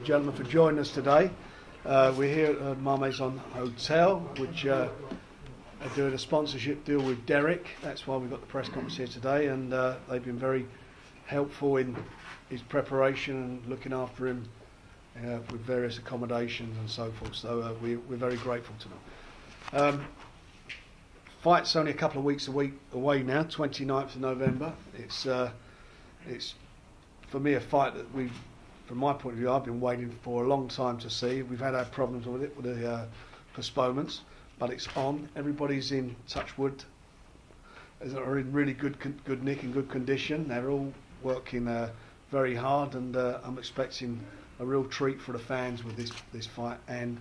gentlemen, for joining us today. We're here at Marmaison Hotel, which are doing a sponsorship deal with Dereck. That's why we've got the press conference here today, and they've been very helpful in his preparation and looking after him with various accommodations and so forth. So we're very grateful to them. Fight's only a couple of weeks away now, 29th of November. It's for me a fight that from my point of view, I've been waiting for a long time to see. We've had our problems with it, with the postponements, but it's on. Everybody's in touch wood, are in really good nick and good condition. They're all working very hard, and I'm expecting a real treat for the fans with this fight, and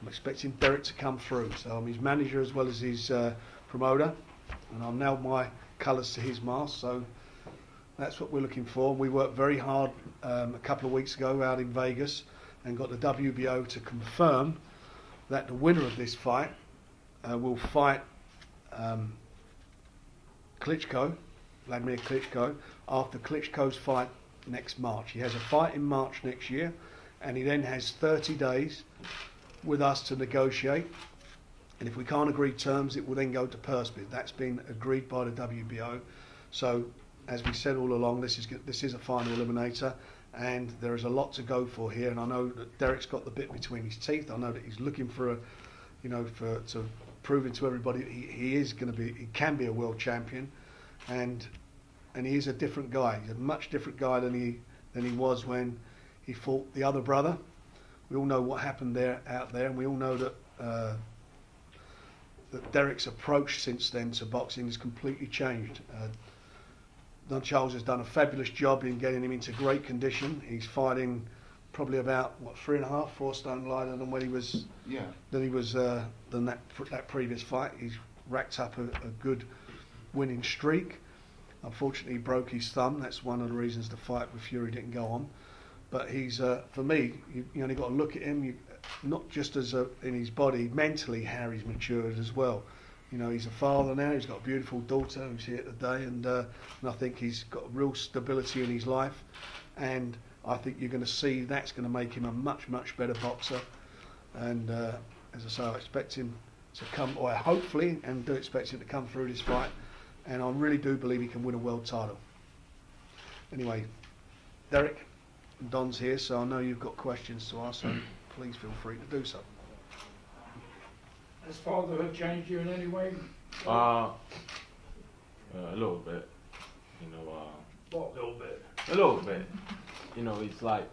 I'm expecting Dereck to come through. So I'm his manager as well as his promoter, and I'll nail my colours to his mast. So that's what we're looking for. We worked very hard a couple of weeks ago out in Vegas and got the WBO to confirm that the winner of this fight will fight Vladimir Klitschko, after Klitschko's fight next March. He has a fight in March next year, and he then has 30 days with us to negotiate. And if we can't agree terms, it will then go to purse bid. That's been agreed by the WBO. So, as we said all along, this is a final eliminator, and there is a lot to go for here. And I know that Dereck's got the bit between his teeth. I know that he's looking for to proving to everybody that he can be a world champion, and he is a different guy. He's a much different guy than he was when he fought the other brother. We all know what happened out there, and we all know that that Dereck's approach since then to boxing has completely changed. Don Charles has done a fabulous job in getting him into great condition. He's fighting probably about 3.5, 4 stone lighter than when he was. Yeah. Than that previous fight. He's racked up a good winning streak. Unfortunately, he broke his thumb. That's one of the reasons the fight with Fury didn't go on. But he's for me, you only got to look at him. Not just as in his body, mentally how he's matured as well. You know, he's a father now. He's got a beautiful daughter who's here today, and I think he's got real stability in his life. And I think you're going to see that's going to make him a much better boxer. And as I say, I expect him to come, or hopefully, and do expect him to come through this fight. And I really do believe he can win a world title. Anyway, Dereck, Don's here, so I know you've got questions to ask, so please feel free to do so. Has fatherhood changed you in any way? A little bit. You know. What, a little bit? A little bit. You know, it's like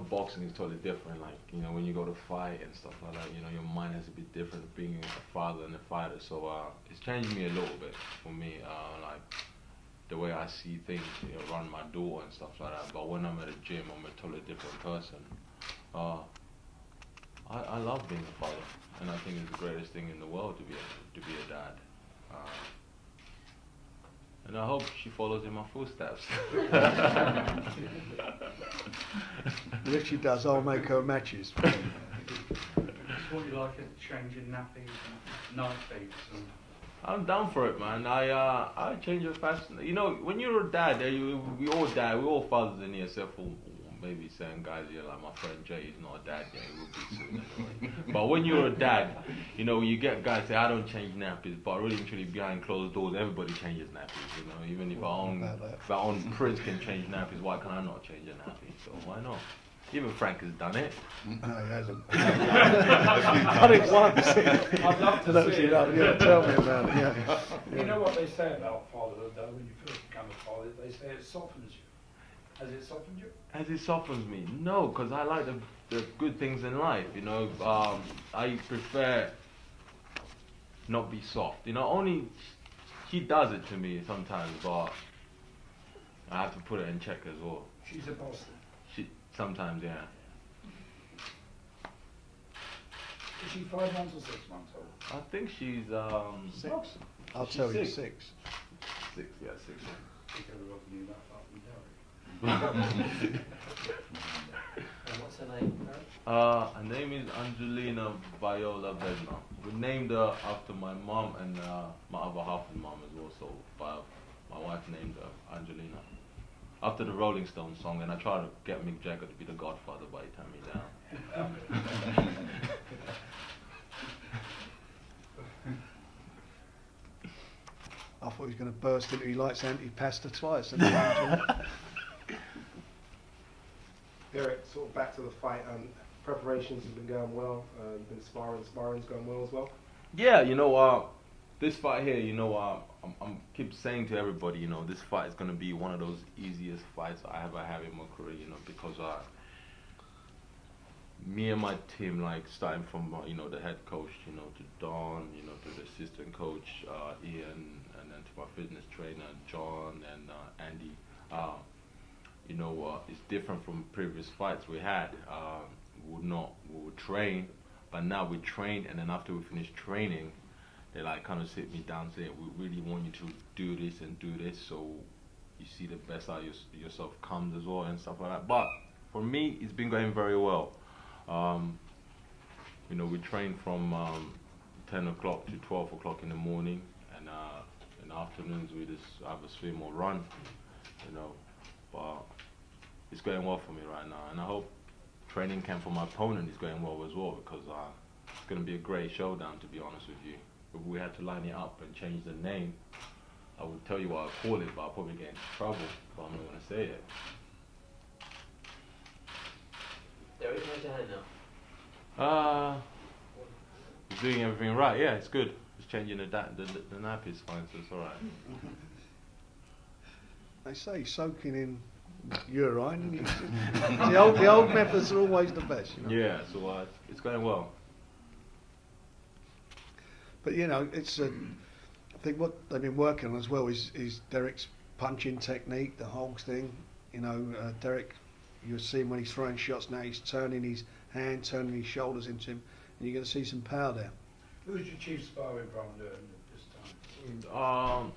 boxing is totally different. Like, you know, when you go to fight and stuff like that, you know, your mind has to be different being a father and a fighter. So it's changed me a little bit for me. Like the way I see things, you know, run my door and stuff like that. But when I'm at a gym, I'm a totally different person. I love being a father, and I think it's the greatest thing in the world to be a dad. And I hope she follows in my footsteps. And if she does, I'll make her matches. What do you like at changing nappies and night feeds? I'm down for it, man. I change it fast. You know, when you're a dad, we all dad, we're all fathers in here, except for maybe certain guys here, like my friend Jay, he's not a dad yet, he will be soon anyway. But when you're a dad, you know, you get guys say, I don't change nappies, but really and truly behind closed doors, everybody changes nappies, you know, even if our own Prince can change nappies, why can I not change a nappy? So why not? Even Frank has done it. No, he hasn't. Done it once. I'd love to see it. Yeah, tell me about it, yeah. You know what they say about fatherhood, though, when you first become a father, they say it softens you. Has it softened you? Has it softened me? No, because I like the good things in life, you know. I prefer not be soft. You know, only she does it to me sometimes, but I have to put it in check as well. She's a boss then? Sometimes, yeah. Is she 5 months or 6 months old? I think she's 6. I'll tell you 6. 6, yeah, 6. I think everyone knew that part from Derek. And what's her name? Her name is Angelina Viola Bednar. We named her after my mom and my other half of mom as well. So my wife named her Angelina. after the Rolling Stones song, and I tried to get Mick Jagger to be the Godfather, but he turned me down. I thought he was going to burst into he likes anti-pasta twice. Dereck, sort of back to the fight. Preparations have been going well. Been sparring's going well as well. Yeah, this fight here, I'm keep saying to everybody, this fight is going to be one of those easiest fights I ever have in my career, because me and my team, like starting from the head coach, to Don, to the assistant coach, Ian, and then to my fitness trainer, John and Andy. It's different from previous fights we had. We would train, but now we train, and then after we finish training, they like kind of sit me down saying, we really want you to do this and do this, so you see the best out of yourself comes as well and stuff like that. But for me, it's been going very well. We train from 10 o'clock to 12 o'clock in the morning, and in the afternoons we just have a swim or run, but it's going well for me right now, and I hope training camp for my opponent is going well as well, because it's going to be a great showdown, to be honest with you. If we had to line it up and change the name, I would tell you what I call it, but I'll probably get into trouble, but I'm not going to say it. Dereck, how's your hand now? It's doing everything right, yeah, it's good. Just changing the nappy's fine, so it's alright. They say soaking in urine. the old methods are always the best. Yeah, so it's going well. But it's I think what they've been working on as well is Dereck's punching technique, the hogs thing. Dereck, you'll see him when he's throwing shots now. He's turning his hand, turning his shoulders into him, and you're going to see some power there. Who's your chief sparring partner this time?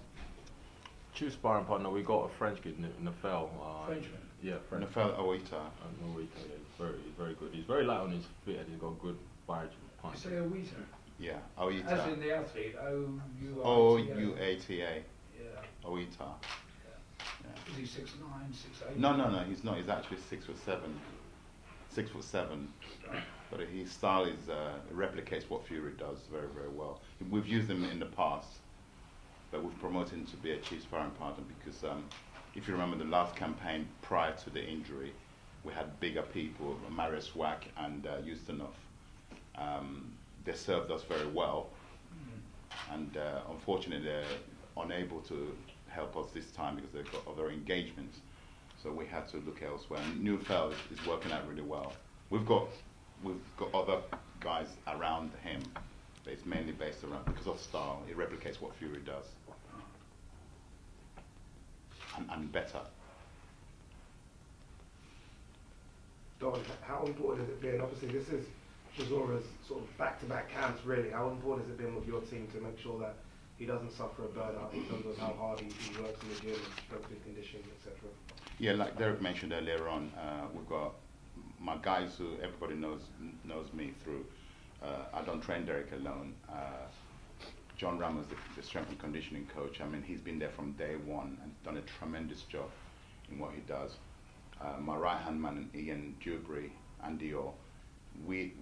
Chief sparring partner, we got a French kid, Nafel. Frenchman? Yeah, French. Nafel Oita. Oita, yeah, he's very good. He's very light on his feet, and he's got good punch. You say Oita? Yeah, Oita. As in the athlete, O-U-I-T-A. O-U-A-T-A. Yeah. Oita. Yeah. Is he 6'9", 6'8"? No, he's not. He's actually 6'7". 6'7". But his style is replicates what Fury does very, very well. We've used him in the past, but we've promoted him to be a chief sparring partner because if you remember the last campaign prior to the injury, we had bigger people, Marius Wack and Ustinov. They served us very well, and unfortunately they're unable to help us this time because they've got other engagements. So we had to look elsewhere. And Newfell is working out really well. We've got other guys around him, but it's mainly based around because of style. It replicates what Fury does, and better. Don, how important has it been? Obviously, this is Chisora's sort of back-to-back camps, really. How important has it been with your team to make sure that he doesn't suffer a burnout in terms of how hard he works in the gym, strength and conditioning, etc.? Yeah, like Dereck mentioned earlier on, we've got my guys who everybody knows me through. I don't train Dereck alone. John Ramos, the strength and conditioning coach, I mean, he's been there from day one and done a tremendous job in what he does. My right-hand man, Ian Dewberry, and Dior, we've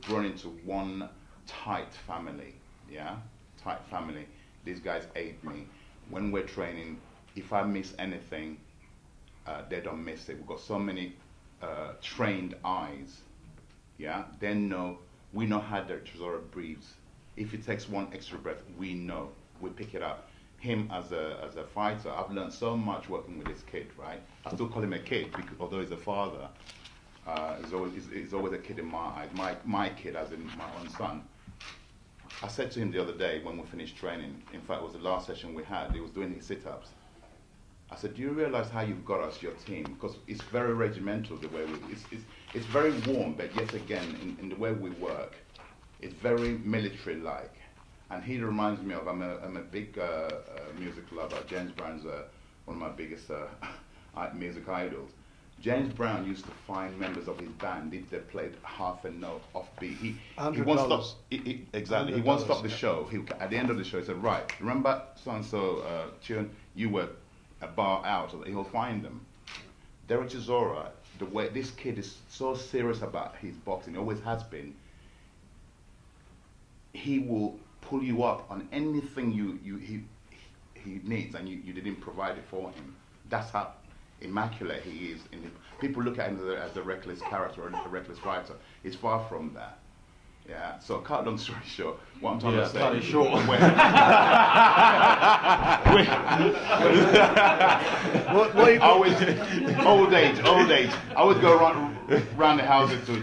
grown into one tight family, yeah? Tight family. These guys aid me. When we're training, if I miss anything, they don't miss it. We've got so many trained eyes, yeah? We know how Dereck Chisora breathes. If he takes one extra breath, we know. We pick it up. Him as a fighter, I've learned so much working with this kid, right? I still call him a kid because although he's a father, he's always a kid in my eyes. My kid, as in my own son. I said to him the other day when we finished training, in fact it was the last session we had, he was doing his sit-ups. I said, do you realize how you've got us, your team? Because it's very regimental the way it's very warm, but yet again, in the way we work, it's very military-like. And he reminds me of, I'm a big music lover. James Brown's one of my biggest music idols. James Brown used to find members of his band if they played half a note off beat. He won't stop. Exactly. He won't stop the show. At the end of the show, he said, "Right, remember so and so tune? You were a bar out." He'll find them. Dereck Chisora, the way this kid is so serious about his boxing, always has been. He will pull you up on anything he needs, and you didn't provide it for him. That's how immaculate he is. People look at him as a reckless character or a reckless fighter. He's far from that. Yeah. So, cut long story short, what I'm trying to say. Cut it short. Old age. I always go around the houses to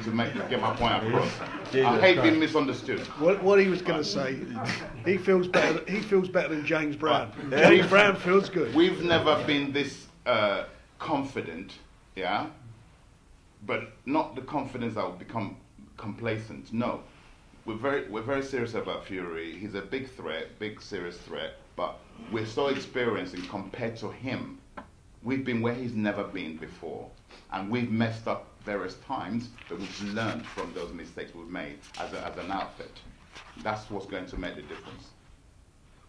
get my point across. I hate being misunderstood. What he was going to say, he feels better than James Brown. James Brown feels good. We've never been this confident, yeah, but not the confidence that will become complacent. No, we're very serious about Fury. He's a big threat, big serious threat, but we're so experienced and compared to him. We've been where he's never been before, and we've messed up various times, but we've learned from those mistakes we've made as an outfit. That's what's going to make the difference.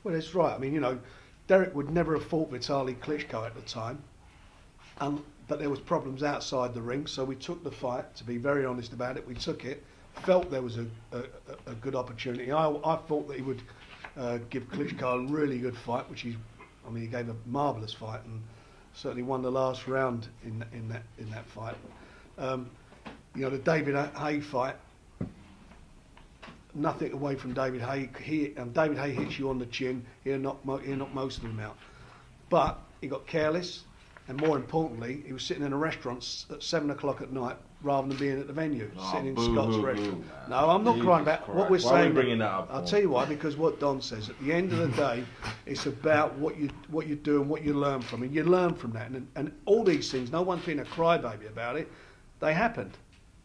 Well, that's right. I mean, you know, Dereck would never have fought Vitaly Klitschko at the time, but there was problems outside the ring, so we took the fight. To be very honest about it, we took it. Felt there was a good opportunity. I thought that he would give Klitschko a really good fight, which he gave a marvellous fight and certainly won the last round in that fight. You know, the David Haye fight. Nothing away from David Haye. David Haye hits you on the chin. He'll knock most of them out. But he got careless, and more importantly, he was sitting in a restaurant at 7 o'clock at night rather than being at the venue, sitting in Scott's restaurant. No, I'm not crying about what we're saying. Why are we bringing that up? I'll tell you why. Because what Don says, at the end of the day, it's about what you do and what you learn from it. You learn from that, and all these things. No one's been a crybaby about it. They happened,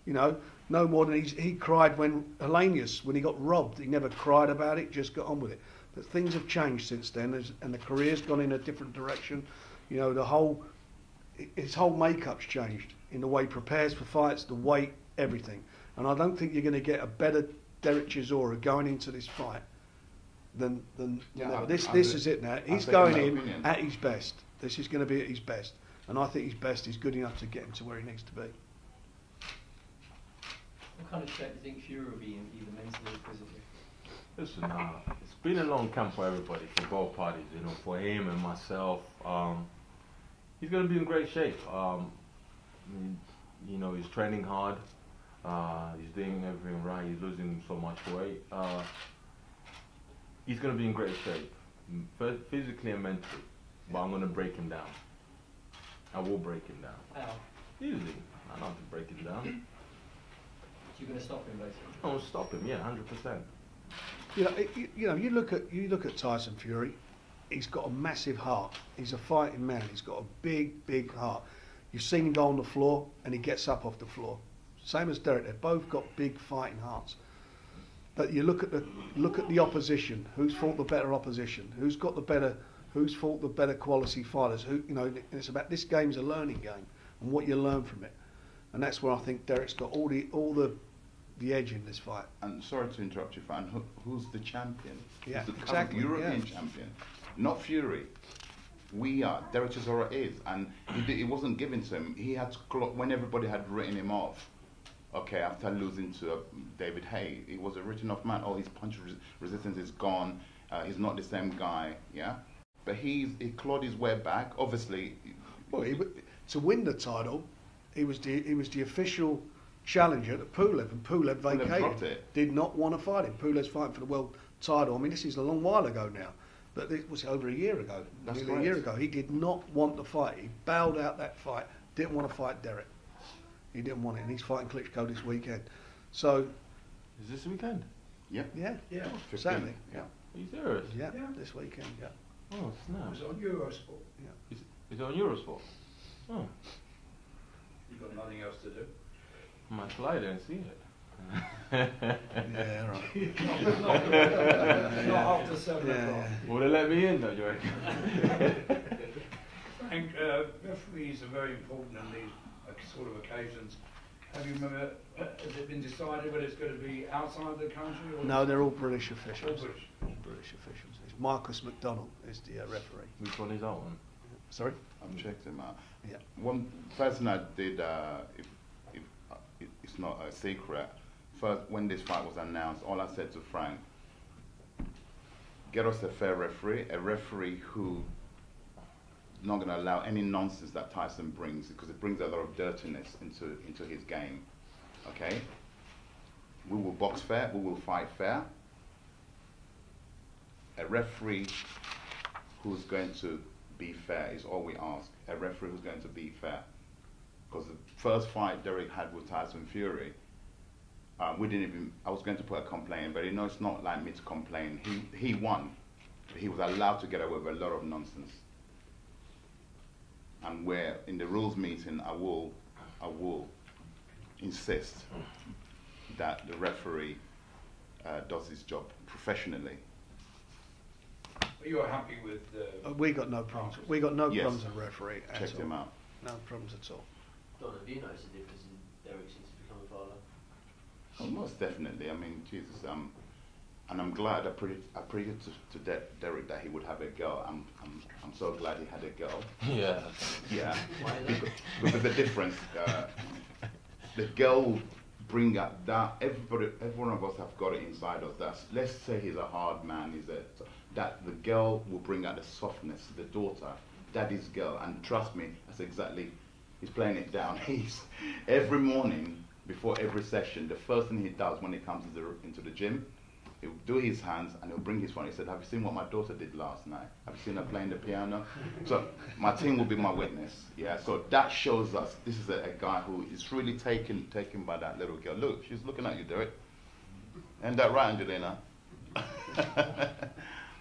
you know. No more than he cried when Hellenius, when he got robbed. He never cried about it, just got on with it. But things have changed since then, and the career's gone in a different direction. You know, his whole makeup's changed in the way he prepares for fights, the weight, everything. And I don't think you're going to get a better Dereck Chisora going into this fight than this is it now. He's going in at his best. This is going to be at his best, and I think his best is good enough to get him to where he needs to be. What kind of shape do you think Fury will be in, either mentally or physically? Listen, it's been a long camp for everybody, for both parties, you know, for him and myself. He's going to be in great shape. You know, he's training hard. He's doing everything right. He's losing so much weight. He's going to be in great shape, physically and mentally. But I'm going to break him down. I will break him down. How? Easily. I know how to break him down. You're going to stop him, basically? I will stop him, yeah, 100%. You know, you look at Tyson Fury. He's got a massive heart. He's a fighting man. He's got a big heart. You've seen him go on the floor, and he gets up off the floor. Same as Dereck. They've both got big fighting hearts. But you look at the opposition. Who's fought the better opposition? Who's fought the better quality fighters? You know, it's about, this game's a learning game, and what you learn from it. And that's where I think Derek's got all the edge in this fight. And sorry to interrupt you, Fan. Who's the champion? Yeah, who's the exactly. European champion, not Fury. We are. Dereck Chisora is, and it wasn't given to him. He had to when everybody had written him off. Okay, after losing to David Haye, he was a written off man. Oh, his punch resistance is gone. He's not the same guy. Yeah, but he clawed his way back. Obviously, well, to win the title. He was the official challenger to Pulev, and Pulev vacated. Did not want to fight him. Pulev's fighting for the world title. I mean, this is a long while ago now, but it was over a year ago. That's nearly a year ago. He did not want to fight. He bowed out that fight. Didn't want to fight Dereck. He didn't want it, and he's fighting Klitschko this weekend. So, is this weekend? Yep. Yeah. Saturday. Yeah. Are you serious? Yeah. This weekend. Yeah. Oh, snap! It's on Eurosport. Yeah. Is it on Eurosport? Oh. You've got nothing else to do. I might fly there and see it. Yeah, right. Not after 7 o'clock. Will they let me in though, Joey? Frank, referees are very important in these sort of occasions. Have you remember, has it been decided whether it's going to be outside the country? Or no, they're all British officials. All British. British officials. It's Marcus McDonald is the referee. Which one is that one? Sorry? I've checked him out. Yeah. One first thing I did, if it's not a secret, first when this fight was announced, all I said to Frank, get us a fair referee, a referee who not going to allow any nonsense that Tyson brings, because it brings a lot of dirtiness into his game. Okay? We will box fair, we will fight fair. A referee who's going to be fair is all we ask. A referee who's going to be fair. Because the first fight Dereck had with Tyson Fury, we didn't even, I was going to put a complaint, but you know it's not like me to complain. He won. He was allowed to get away with a lot of nonsense. And where in the rules meeting, I will insist that the referee does his job professionally. You're happy with the... We got no problems. We got no Yes. problems with referee at Checked all. him out. No problems at all. Don, have you noticed a difference in Dereck since he's become a father? Oh, most definitely. I mean, Jesus. And I'm glad I prayed to Dereck that he would have a girl. I'm so glad he had a girl. Yeah. Yeah. Why is that? Because the difference, the girl will bring up that every one of us have got it inside us. That's, let's say he's a hard man. That the girl will bring out the softness. The daughter, daddy's girl, and trust me, that's exactly. He's playing it down. He's every morning before every session, the first thing he does when he comes into the gym, he'll do his hands and he'll bring his phone. He said, "Have you seen what my daughter did last night? Have you seen her playing the piano?" So my team will be my witness. Yeah. So that shows us this is a guy who is really taken by that little girl. Look, she's looking at you, Dereck. Ain't that right, Angelina?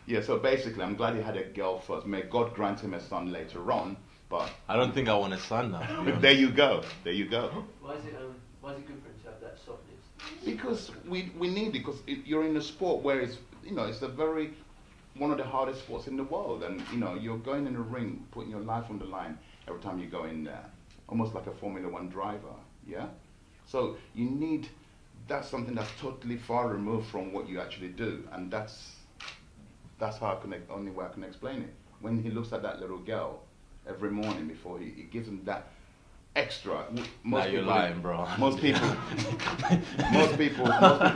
Yeah. So basically, I'm glad he had a girl first. May God grant him a son later on. But I don't think I want a son now. to be honest. there you go. There you go. Why is it good for him to have that softness? Because we need it, because you're in a sport where it's, you know, it's one of the hardest sports in the world, and you know, you're going in a ring, putting your life on the line every time you go in there, almost like a Formula One driver, yeah? So you need, that's something that's totally far removed from what you actually do, and that's how only way I can explain it. When he looks at that little girl every morning before he gives him that extra. Now you're lying, bro. Most people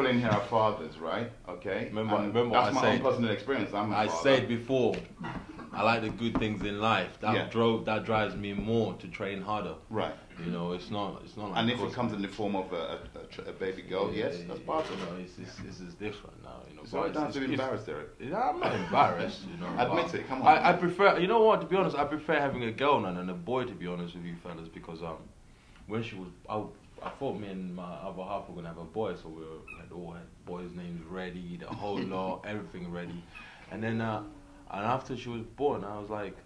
in here are fathers, right? Okay. Remember that's what I my own said. personal experience. I'm a I father. said before, I like the good things in life. That Yeah. drives me more to train harder. Right. You know, it's not like. And if it comes in the form of a baby girl, yes, that's part of You know, it. it's different now. You know. So I don't have to be embarrassed, Dereck. I'm not embarrassed, you know. Admit it, come on. I prefer, you know what, to be honest, I prefer having a girl than a boy, to be honest with you fellas, because when she was, I thought me and my other half were going to have a boy, so we had all had boys' names ready, the whole lot, everything ready. And then, and after she was born, I was like,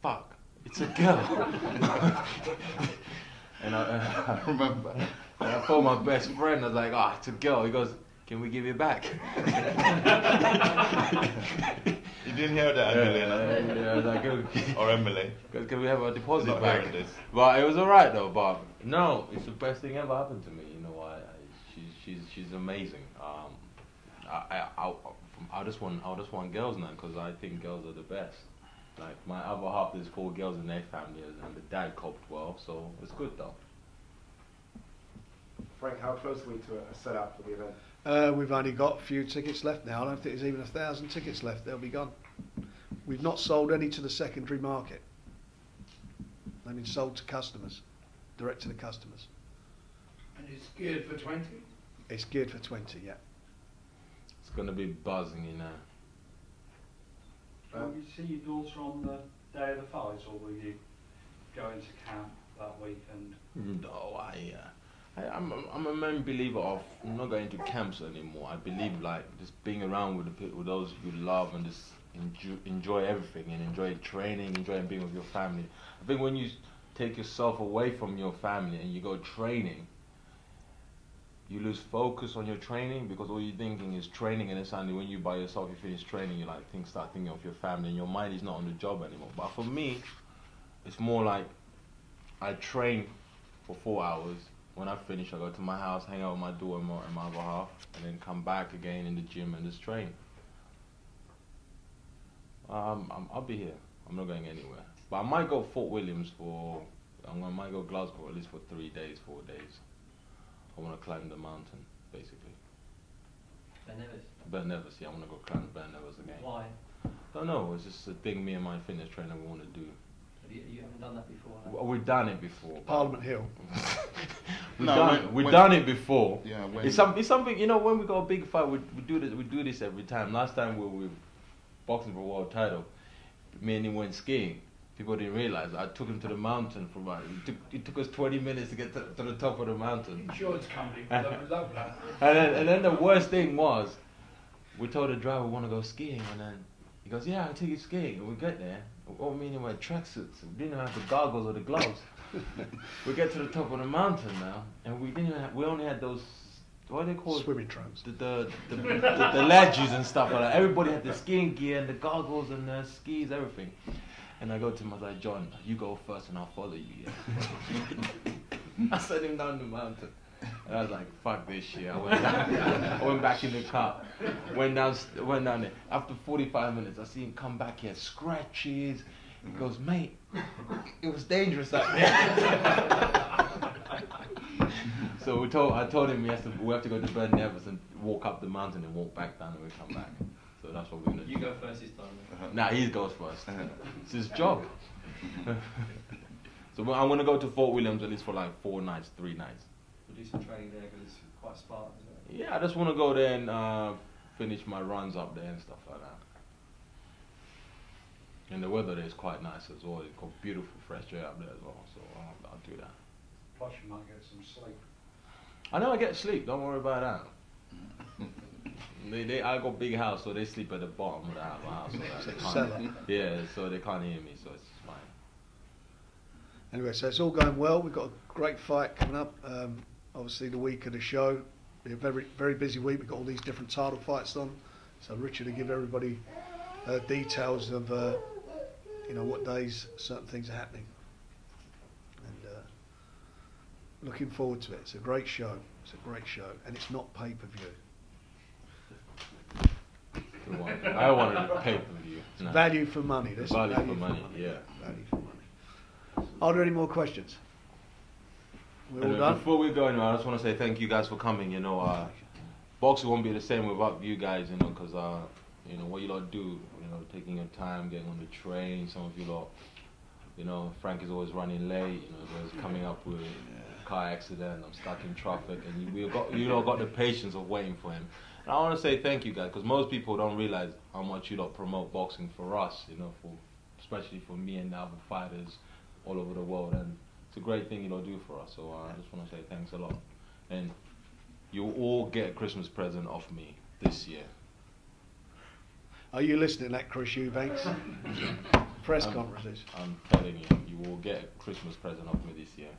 fuck, it's a girl. And I remember, and I told my best friend, I was like, it's a girl. He goes, can we give it back? You didn't hear that, Angelina? Yeah, I was like, Or Emily? can we have our deposit Not back? hearing this. But it was alright though. But no, it's the best thing ever happened to me. You know, she's amazing. I just want girls now, because I think girls are the best. Like my other half, there's 4 girls in their family, and the dad coped well, so it's good though. Frank, how close are we to a sellout for the event? We've only got a few tickets left now. I don't think there's even 1,000 tickets left. They'll be gone. We've not sold any to the secondary market. They've been sold to customers, direct to the customers. And it's geared for 20? It's geared for 20, yeah. It's gonna be buzzing, you know. Will you see your daughter on the day of the fights, or will you go into camp that weekend? No, I'm a main believer of not going to camps anymore. I believe like just being around with the people, with those you love, and just enjoy everything, and enjoy training, enjoy being with your family. I think when you take yourself away from your family and you go training, you lose focus on your training, because all you're thinking is training, and then suddenly when you by yourself, you finish training, you like start thinking of your family, and your mind is not on the job anymore. But for me, it's more like I train for 4 hours. When I finish, I go to my house, hang out with my daughter and my other half, and then come back again in the gym and just train. I'll be here. I'm not going anywhere. But I might go Fort Williams for. I might go Glasgow at least for 3 days, 4 days. I want to climb the mountain, basically. Ben Nevis. Ben Nevis, yeah, I want to go climb Ben Nevis again. Why? Don't know, it's just a thing me and my fitness trainer we want to do. You haven't done that before? Have Well, we've done it before. Parliament Hill. We've done it before. Yeah, It's something, you know, when we got a big fight, we do this every time. Last time we were boxing for a world title, me and him went skiing. People didn't realize I took him to the mountain for about. It took us 20 minutes to get to the top of the mountain. Insurance company, love that. And then the worst thing was, we told the driver we want to go skiing, and then he goes, "Yeah, I'll take you skiing." And we get there, all me and him wear tracksuits. We didn't have the goggles or the gloves. We get to the top of the mountain now, and we only had those. What are they called? Swimming trunks. The ledges and stuff like that. Everybody had the skiing gear and the goggles and the skis, everything. And I go to him, I was like, "John, you go first and I'll follow you." Yeah? I sent him down the mountain. And I was like, "Fuck this shit." I went back in the car. Went down there. After 45 minutes, I see him come back. He had scratches. He goes, "Mate, it was dangerous out there." So I told him we have to go to Ben Nevis and walk up the mountain and walk back down and we come back. So that's what we're gonna do. You go first this time. Nah, he goes first. It's his job. So I'm gonna go to Fort Williams at least for like 4 nights, 3 nights. We'll do some training there because it's quite Spartan, isn't it? Yeah, I just wanna go there and finish my runs up there and stuff like that. And the weather there is quite nice as well. It's got beautiful fresh air up there as well. So I'll do that. Plus you might get some sleep. I know I get sleep. Don't worry about that. I got a big house, so they sleep at the bottom of the house. So yeah, so they can't hear me, so it's fine. Anyway, so it's all going well. We've got a great fight coming up. Obviously, the week of the show, be a very, very busy week. We've got all these different title fights on. So Richard will give everybody details of what days certain things are happening. And looking forward to it. It's a great show. It's a great show, and it's not pay-per-view. I wanted to pay for you. No. Value for money. This Value for money, yeah. Value for money. Are there any more questions? We're all done? Before we go, I just want to say thank you guys for coming. Boxing won't be the same without you guys, because what you lot do, taking your time, getting on the train. Some of you lot, Frank is always running late. He's always coming up with a car accident. I'm stuck in traffic, and you lot got the patience of waiting for him. And I want to say thank you guys, because most people don't realize how much you lot promote boxing for us, especially for me and the other fighters all over the world. And it's a great thing you lot do for us. So I just want to say thanks a lot. And you all get a Christmas present off me this year. Are you listening to that, Chris Eubanks? Press conferences. I'm telling you, you will get a Christmas present off me this year.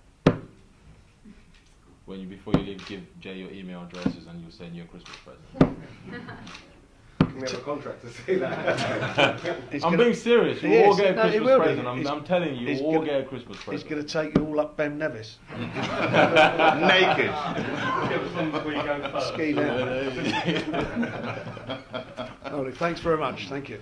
Before you leave, give Jay your email addresses and you'll send you a Christmas present. Can we have a contract to say that? I'm being serious. You all get a Christmas present. I'm telling you, you all get a Christmas present. He's going to take you all up Ben Nevis. Naked. Ski down. Thanks very much. Thank you.